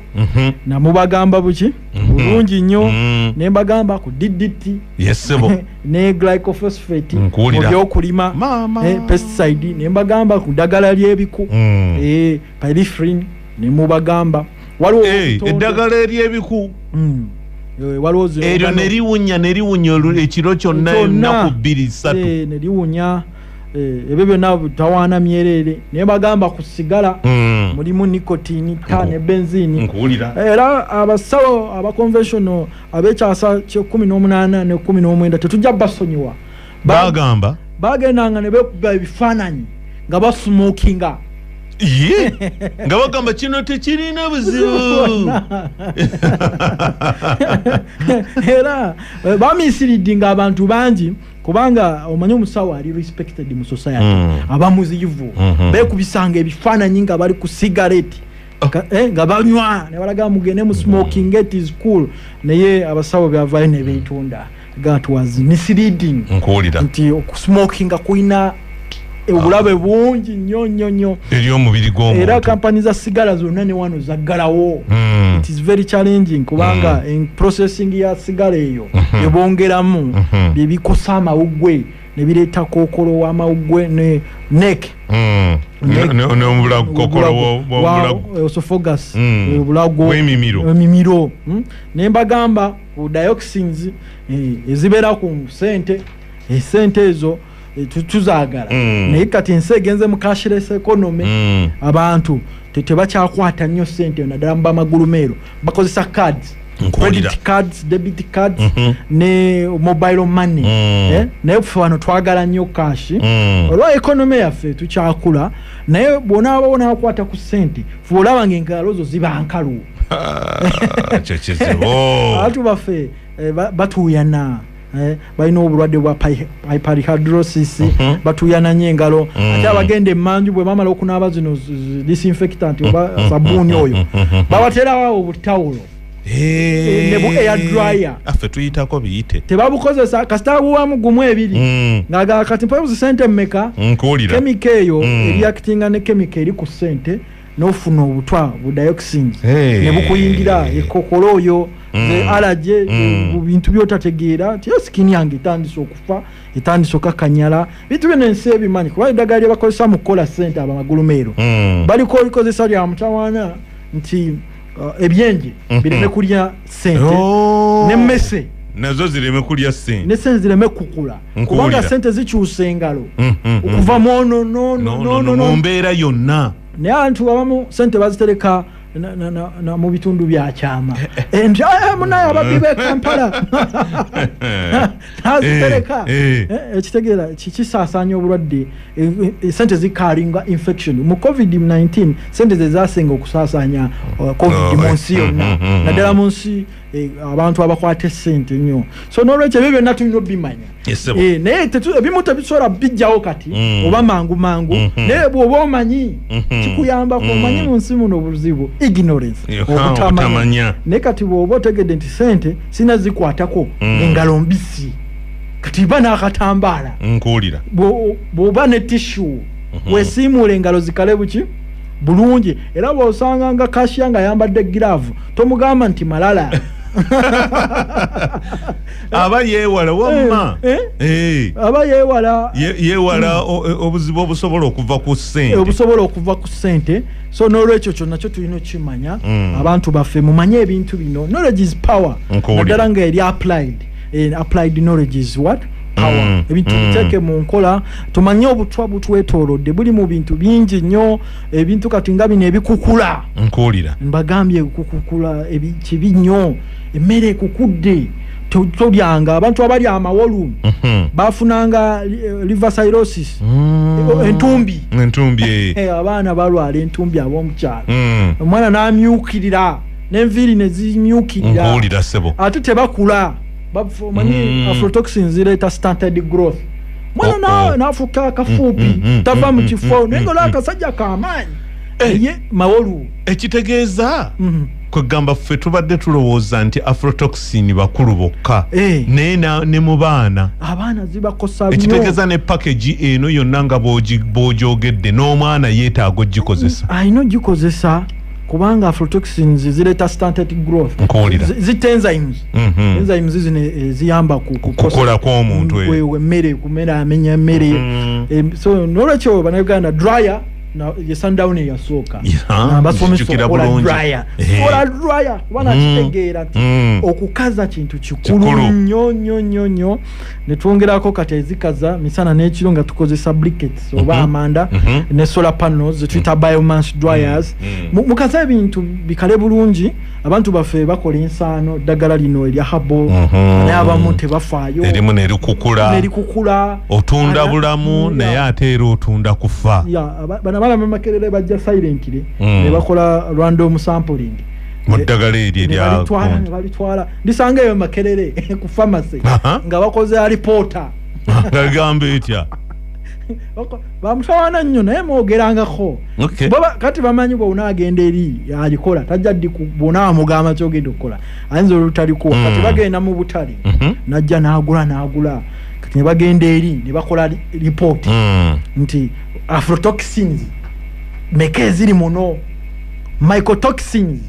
[SPEAKER 2] namubagamba buki bulungi nnyo nembagamba ku DDT ne glyphosate mu byokulima pesticide nembagamba ku ddagala ly'ebiku pyrethrin nemubagamba waliwo
[SPEAKER 1] eddagala ery'ebiku
[SPEAKER 2] waliwo
[SPEAKER 1] eryo neriwunya ekiro kyonna ennaku 2-3
[SPEAKER 2] neriwunya ebyo byonna tawaana myerere naye bagamba ku sigala mulimu nicotine ne benzini era abasawo abaconventional abekyasa 18 ne 19 tetujja basonyiwa bagendanga ne bekuba ebifaananyi nga basmokinga
[SPEAKER 1] nga bagamba kino tekirina buzibu
[SPEAKER 2] era bamisiridinga abantu bangi kubanga omanyi omusawo ali respected mu society abamuziyivu bekubisanga ebifaananyi nga bali ku cigarette nga banywa ne balaga mugende mu smoking it is cool naye abasawo byavayo ne beetunda that was misleading nti okusmokinga kuyina obulabe bungi nnyo
[SPEAKER 1] eri omubiri gw'omuntu
[SPEAKER 2] era kampani za sigala zonna ne wano zaggalawo it is very challenging kubanga processing ya sigala eyo ebongeramu bibikosa amawuggwe ne bireeta kookolo w'amawuggwe ne neck esophagus obulago emimiro ne mbagamba ku dioxins ezibeera ku sente ezo tuzaagala naye kati ensi egenze mu cashless economy abantu tebakyakwata nnyo sente naddala mu bamagulumeero bakozesa cards credit cards debit cards ne mobile money naye ffe wano twagala nnyo cash olwa economy yaffe tukyakula naye bw'onaaba onakwata ku sente ffe olaba ng'engalo zo ziba nkalu abantu baffe batuuyana balina obulwadde bwa hyperhidrosis batuyana nnyo engalo ate abagenda emmanju bwe bamala okunaaba zino disinfectant oba sabuuni oyo babaterawo obutawulo ne bu air dryer
[SPEAKER 1] affe tuyitako biyite
[SPEAKER 2] tebabukozesa kasita buwamu gumu ebiri nga kati mpayo sente mmeka kemika eyo reactinga ne kemika eri ku sente n'ofuna obutwa bu dioxins ne bukuyingira ekokolo oyo alaje bintu byotategeera ti skin yange etandise okufa etandise okakanyala bintu byonna ensi ebimanyi kuba eddagala lye bakozesa mu kukola sente abamagulumeero baliko likozesa lya mutawaana nti ebyenje bireme kulya sente nemmese
[SPEAKER 1] nazo zireme kulya sente
[SPEAKER 2] nesente zireme kukula kubanga sente zikyusa engalo okuva mu mbeera
[SPEAKER 1] yonna
[SPEAKER 2] naye abantu abamu sente bazitereka na mu bitundu bya kyama and munaye ababbi b'e Kampala nazitereka ekitegeera kisaasanya obulwadde sente zikalinga infection mu COVID-19 sente zezasinga okusaasanya COVID mu nsi yonna naddala mu nsi abantu abakwata sente nnyo so n'olwekyo ebyo byonna tulina obimanya naye ebimu tebisobola bijjawo kati oba mangu naye bw'oba omanyi kikuyambako omanyi mu nsi muno obuzibu ignorance obutamanya naye kati bw'oba otegedde nti sente sina zikwatako engalo mbisi kati ba n'akatambaala
[SPEAKER 1] nkuwulira
[SPEAKER 2] bw'oba ne tissue weesiimuula engalo zikale buki bulungi era bw'osanga nga kashiya nga ayambadde giraavu tomugamba nti malala
[SPEAKER 1] aba yeewala wamma
[SPEAKER 2] aba
[SPEAKER 1] yeewala obuzibu obusobola okuva ku ssente so n'olwekyo kyonna kyo tulina okukimanya abantu baffe mumanye ebintu bino knowledge is power naddala nga eri applied knowledge is what power ebintu biteeke mu nkola tumanye obutwa butwetoolodde buli mu bintu bingi nnyo ebintu kati nga bino ebikukula nkuwulira
[SPEAKER 2] mbagambye kukukula kibi nnyo emmere ekukudde tolyanga abantu abali amawolu bafunanga liver cirrhosis entumbi abaana balwala entumbi ab'omukyalo omwana n'amyukirira n'enviiri ne zimyukirira ate tebakula manyi aflatoxins zireeta stunted growth mwana n'afuuka kafuupi tava mu kifo naye ng'olaba akasajja k'amaanyi ye mawolu
[SPEAKER 1] ekitegeeza kwegamba ffe tubadde tulowooza nti aflatoxin bakulu bokka naye ne mu baana
[SPEAKER 2] zibakosa nnyo
[SPEAKER 1] ekitegeeza ne package eno yonna nga bw'ogyogedde n'omwana yeetaaga ogikozesa
[SPEAKER 2] ayina ogikozesa kubanga aflatoxins zireeta stunted growth zita enzymes zino ziyamba
[SPEAKER 1] kukola kw'omuntu
[SPEAKER 2] emmere kumera amenya emmere so n'olwekyo bannayuganda dryer ye sundown eyasooka basomesa okola dryer kubana kitegeera nti okukaza kintu kikulu nnyo ne twongerako kati ezikaza misana n'ekiro nga tukozesa briquettes oba amanda ne solar panels zetuyita biomass dryers mukaza ebintu bikale bulungi abantu baffe bakola ensaano ddagala lino erya habo naye abamu tebafaayo
[SPEAKER 1] erimu nerikukula otunda bulamu naye ate era otunda kufa
[SPEAKER 2] bana Makerere bajja silently ne bakola random sampling
[SPEAKER 1] mu ddagala eryo
[SPEAKER 2] balitwala ndisanga eyo Makerere ku pharmacy nga bakoze reporter
[SPEAKER 1] ngagamba etya
[SPEAKER 2] bamusawana nnyo naye mwogerangako kati bamanyi bw'onaagenda eri alikola tajja ddi bw'onaba mugamba kyogenda okukola ayinza olutalikuwa kati bagenda mu butale najja n'agula kati ne bagenda eri ne bakola report nti aflatoxins meka eziri muno mycotoxins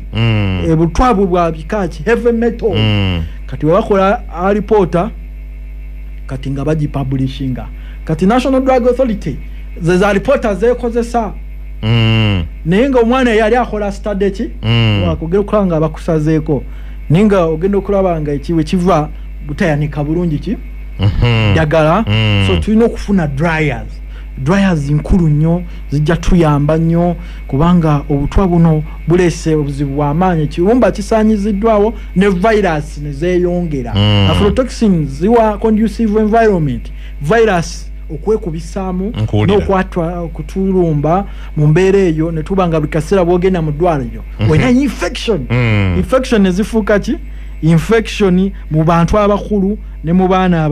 [SPEAKER 2] ebutwabu bwa bikaki heavy metal kati webakola reporter kati nga bagipublishinga kati National Drug Authority za reporter zekozesa naye nga omwana yali akola study ki wakugera okulaba nga bakusazeeko naye nga ogenda okulaba nga ekiwe kiva butayanika bulungi ki ddagala so tulina okufuna dryers nkulu nnyo zijja tuyamba nnyo kubanga obutwa buno buleese obuzibu bw'amaanyi ekiwumba kisaanyiziddwawo ne virus ne zeeyongera aflatoxins ziwa conducive environment virus okwekubisaamu n'okwatwa okutulumba mu mbeera eyo ne tuba nga buli kaseera bwogenda mu ddwaliro olina infection ezifuuka ki infection mu bantu abakulu ne mu baana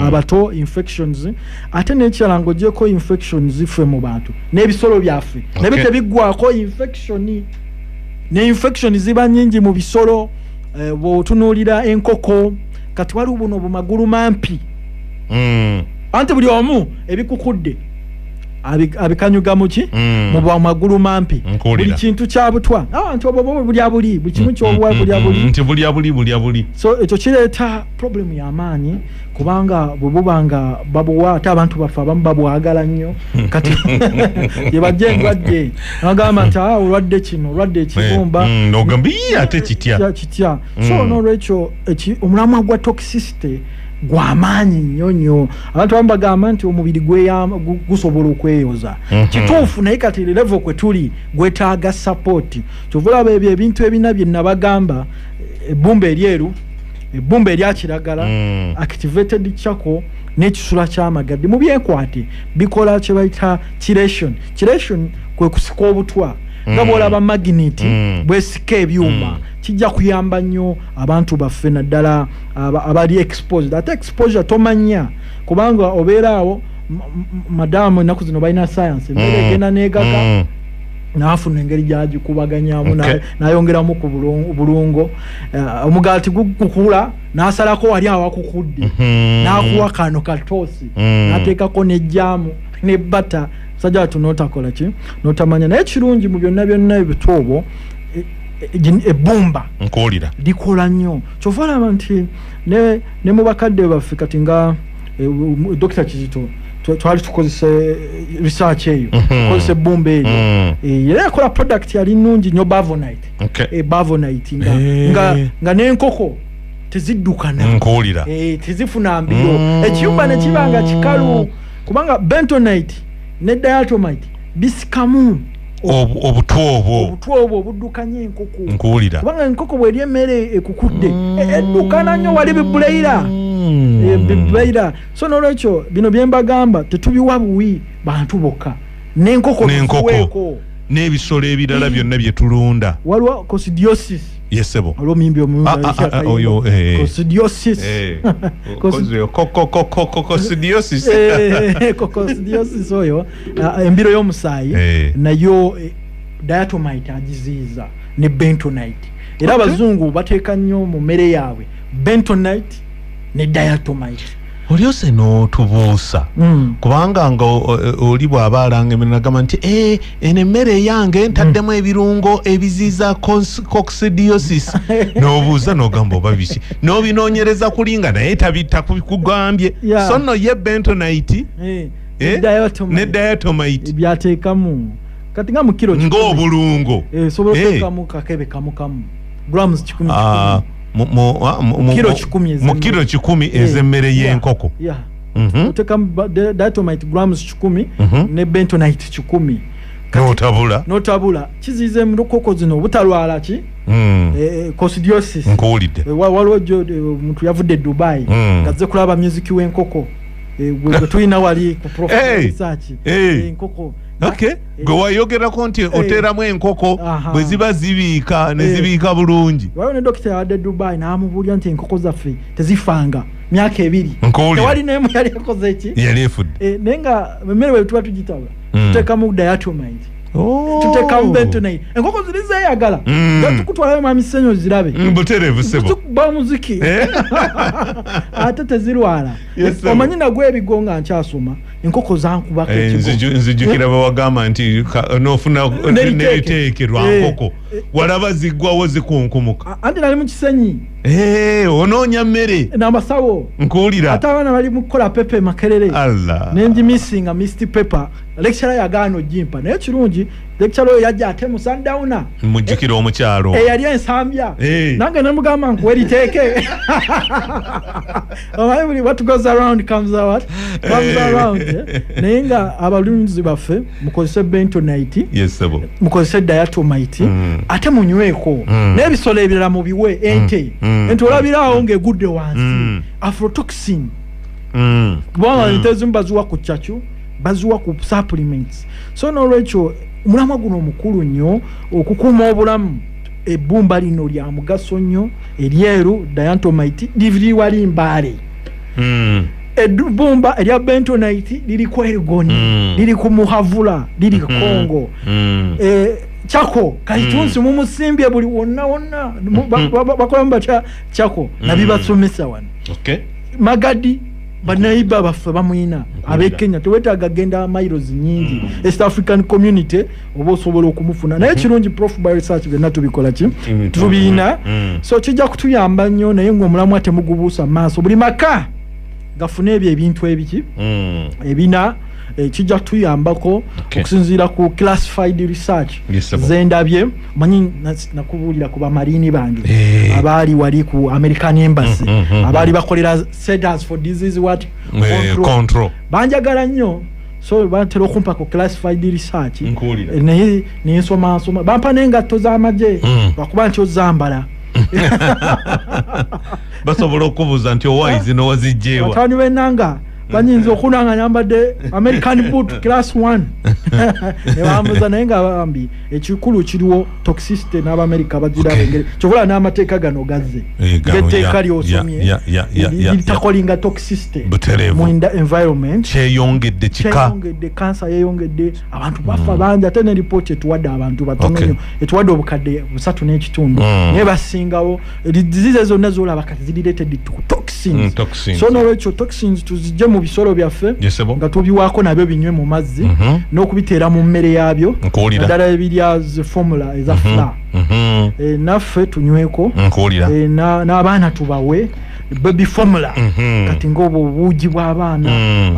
[SPEAKER 2] abato infections ate n'ekirala ng'ogyeko infections zife mu bantu n'ebisolo byaffe nebyo tebiggwako infection ne infection ziba nnyingi mu bisolo bw'otunuulira enkoko kati waliwo buno bumagulu mampi anti buli omu ebikukudde abikanyuga muki mu bwamagulu mampi buli kintu kya butwa nti obwo buli kimu ky'obuwa
[SPEAKER 1] buli
[SPEAKER 2] so ekyo kireeta problem y'amaanyi kubanga bwe buba nga babuwa ate abantu baffe abamu babwagala nnyo kati ye bajja endwadde bagamba nti olwadde kino olwadde ekibumba
[SPEAKER 1] nogamba ate kitya
[SPEAKER 2] so n'olwekyo omulamwa gwa toxicity gwamaanyi nnyo abantu abamu bagamba nti omubiri gusobola okweyoza kituufu naye kati level kwe tuli gwetaaga support kyova olaba ebyo ebintu ebina bye nabagamba ebbumba eryeru ebbumba erya kiragala activated chako n'ekisula ky'amagadde mu byekwate bikola kye bayita kiration kwe kusika obutwa nga bw'olaba magneti bwesika ebyuma kijja kuyamba nnyo abantu baffe naddala abali exposed ate exposure tomanya kubanga obeeraawo madamu ennaku zino balina science emmere egenda n'egaga naafuna engeri gyagikubaganyamu nayongeramu ku bulungo omugaati gukukula n'asalako wali awakukudde n'akuwa kano katoosi n'ateekako n'ejjaamu ne bata sajja watu notakola ki notamanya naye kirungi mu byonna byonna ebituubo ebbumba
[SPEAKER 1] nkolira
[SPEAKER 2] likola nnyo kyova olaba nti ne mu bakadde baffe kati nga Dr. Kizito twali tukozesa research eyo tukozesa ebbumba eryo era yakola product yali nnungi nnyo Bavonite Bavonite nga n'enkoko teziddukana
[SPEAKER 1] nkolira
[SPEAKER 2] tezifuna mbiro ekiyumba ne kibanga kikalu kubanga bentonite ne diatomite bisikamu obutwobo obuddukanya enkoko
[SPEAKER 1] nkuwulira
[SPEAKER 2] kubanga enkoko bw'eri emmere ekukudde eddukana nnyo wali bibuleyira so n'olwekyo bino bye mbagamba tetubiwa buwi bantu bokka n'enkoko
[SPEAKER 1] n'ebisolo ebirala byonna bye tulunda
[SPEAKER 2] waliwo coccidiosis
[SPEAKER 1] yesebo
[SPEAKER 2] alo mimbi
[SPEAKER 1] oyo
[SPEAKER 2] coccidiosis coccidiosis oyo embiro y'omusaayi nayo diatomite agiziiza ne bentonite era abazungu bateeka nnyo mu mmere yaabwe bentonite ne diatomite
[SPEAKER 1] olyose n'otubuusa kubanga nga oli bw'aba alanga emmere nagamba nti eno emmere eyange ntaddemu ebirungo ebiziiza coccidiosis n'obuuza n'ogamba oba biki n'obinoonyereza kulinga naye tabikugambye so nno ye bentonite ne diatomite
[SPEAKER 2] byateekamu kati nga mu kiro
[SPEAKER 1] ng'obulungo
[SPEAKER 2] sobola okuteekamu kakebe kamu grams 10
[SPEAKER 1] mu kilo 10 ez'emmere y'enkoko
[SPEAKER 2] otekamu diatomite grams 10 ne bentonite 10 notabula kiziiza enkoko zino obutalwala ki coccidiosis
[SPEAKER 1] nkuwulidde
[SPEAKER 2] waliwo omuntu yavudde Dubai ngazze kulaba music w'enkoko gwe tulina wali ku profile research enkoko gwe wayogerako nti oteramu enkoko bwe ziba zibiika ne zibiika bulungi waliwo ne dokita yawadde Dubai n'amubuulira nti enkoko zaffe tezifanga myaka 2 tewali n'emu yali ekoze eki yali efudde naye nga emmere bwe tuba tugitabula tuteekamu diatomite tuteekamu bentonite enkoko ziri zeeyagala nga tukutwalayo mamisenyo zirabe butereevu sebo ba muziki ate tezirwala omanyi nagwe ebigo nga nkyasoma enkoko zankubako nzijukira bawagamba nti n'ofuna n'ebiteeke lwa nkoko walaba ziggwawo zikunkumuka anti nali mu kisenyi onoonya mmere n'amasawo nkuwulira ate abaana bali mu kukola pepe makerere nenjimisinga misty pepper lecturer yagaana ogimpa naye kirungi lecturer oyo yajja ate mu sundowner mujjukira omukyalo eyali ensambya nange nemugamba nkuwa eriteeke what goes around comes around naye nga abalunzi baffe mukozese bentonite mukozese diatomite ate munyweko n'ebisolo ebirala mubiwe ente olabiraawo ng'egudde wansi afrotoxin kubanga ente ezimu baziwa ku kyakyo baziwa ku supplements so n'olwekyo omulamwa guno mukulu nnyo okukuuma obulamu ebbumba lino lya mugaso nnyo eryeru diatomite liviriwali mbaale ebbumba erya bentonite liri ku erigoni liri ku muhavula liri Kongo Chako kaitunsi mumusimbye buli wonna bakolamu batya Chako nabibasomesa wano Magadi banaiba baffe bamwina ab'Ekenya tewetaaga genda miles nyingi East African community oba osobola okumufuna naye kirungi prof by research byonna tubikola ki tubiina so kijja kutuyamba nnyo naye ng'omulamu ate mugubuusa maaso buli maka gafuna ebyo ebintu ebiki ebina kijja tuyambako okusinziira ku classified research zendabye manyi nakubulira ku bamarini bange abali wali ku American Embassy abali bakolera Centers for Disease Control banjagala nnyo so batero kumpa ku classified research naye nisoma bampa n'engatto z'amagye bakuba nti ozambala
[SPEAKER 1] basobola okubuuza nti owaizi nowazijjeewa
[SPEAKER 2] batani b'ennanga banyinza okunanga nyambadde American boot class 1 ne bambuza naye nga bambi ekikulu kiriwo toxicity n'Abamerika bagira bengere kyobula n'amateeka gano gazze etteeka lyosomye litakolinga toxicity mu environment
[SPEAKER 1] kyeyongedde
[SPEAKER 2] cancer yeyongedde abantu bafa bangi ate ne report etuwadde abantu batono nnyo etuwadde obukadde 3.5 naye basingawo disease zonna z'olaba kati ziri related to toxins so n'olwekyo toxins tuzijje mu bisolo byaffe nga tubiwaako nabyo binywe mu mazzi n'okubiteera mu mmere yabyo naddala ebirya formula eza fla naffe tunyweko n'abaana tubawe baby formula kati ng'obwo obuugi bw'abaana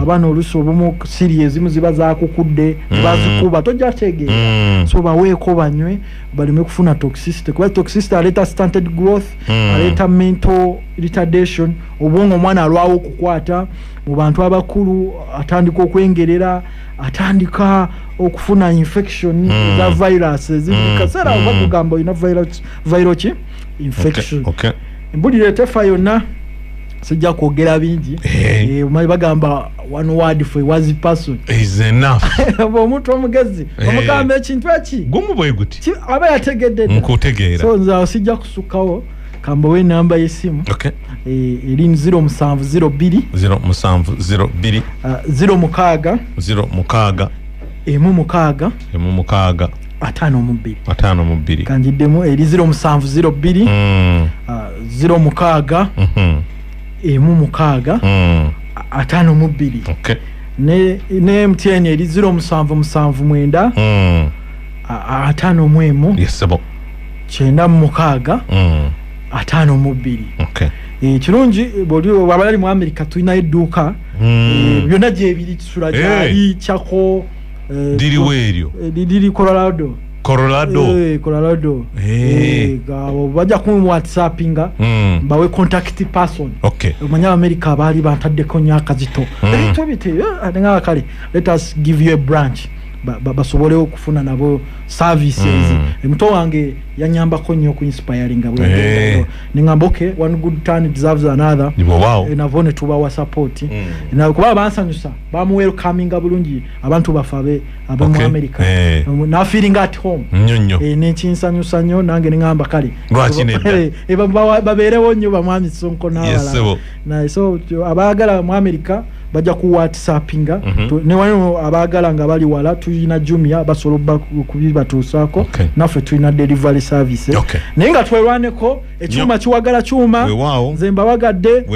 [SPEAKER 2] abaana oluusi obumu siri ezimu ziba zakukudde bazikuba tojja tegeera so baweeko banywe baleme kufuna toxicity kuba toxicity aleeta stunted growth aleeta mental retardation obwongo omwana alwawo okukwata mu bantu abakulu atandika okwengerera atandika okufuna infection za virus ezikaseera bakugamba olina viral infection embulire tefa yonna sijja kwogera bingi omanyi bagamba one word for was person
[SPEAKER 1] is enough
[SPEAKER 2] omuntu omugezi omugamba ekintu eki
[SPEAKER 1] gumu bwe guti
[SPEAKER 2] aba yategedde
[SPEAKER 1] nkutegeera
[SPEAKER 2] so nza sijja kusukawo kamba we namba y'essimu eri 0702 06 52 kanjiddemu eri 0702 06 52 ne MTN eri 0779 51
[SPEAKER 1] yesebo
[SPEAKER 2] 96 52 kirungi boli abali mu America tulina edduuka byonna gye biri kisula gyali kyako
[SPEAKER 1] diriweeryo
[SPEAKER 2] diri Colorado gabo bajja ku WhatsAppinga bawe contact person omanya America abali bantaddeko nnyo akazito ebintu bite nga kale let us give you a branch basobole okufuna nabo services emuto wange yanyambako nnyo ku inspiring bwe ningamba okay one good turn deserves another navone tubawa support na kuba bansanyusa bamu welcoming bulungi abantu bafabe abamu America na feeling at home n'ekinsanyusa nnyo nange ningamba kale babeerewo nnyo bamwami Sonko n'abalala na so abaagala mu America bajja ku WhatsAppinga ne wano abaagala nga bali wala tulina Jumia basoloba kubibatuusako naffe tulina delivery service naye nga twerwaneko ekyuma kiwagala kyuma nze mbawagadde